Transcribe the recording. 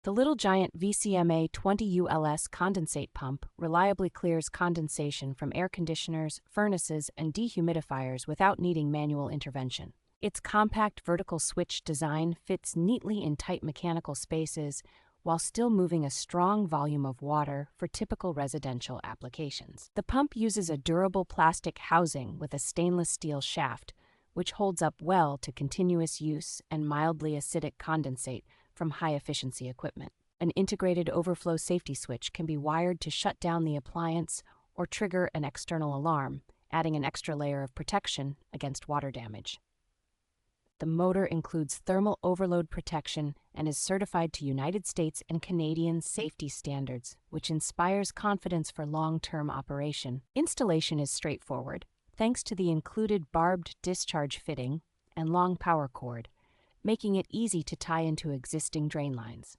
The Little Giant VCMA-20ULS Condensate pump reliably clears condensation from air conditioners, furnaces, and dehumidifiers without needing manual intervention. Its compact vertical switch design fits neatly in tight mechanical spaces while still moving a strong volume of water for typical residential applications. The pump uses a durable plastic housing with a stainless steel shaft, which holds up well to continuous use and mildly acidic condensate from high-efficiency equipment. An integrated overflow safety switch can be wired to shut down the appliance or trigger an external alarm, adding an extra layer of protection against water damage. The motor includes thermal overload protection and is certified to United States and Canadian safety standards, which inspires confidence for long-term operation. Installation is straightforward, thanks to the included barbed discharge fitting and long power cord, making it easy to tie into existing drain lines.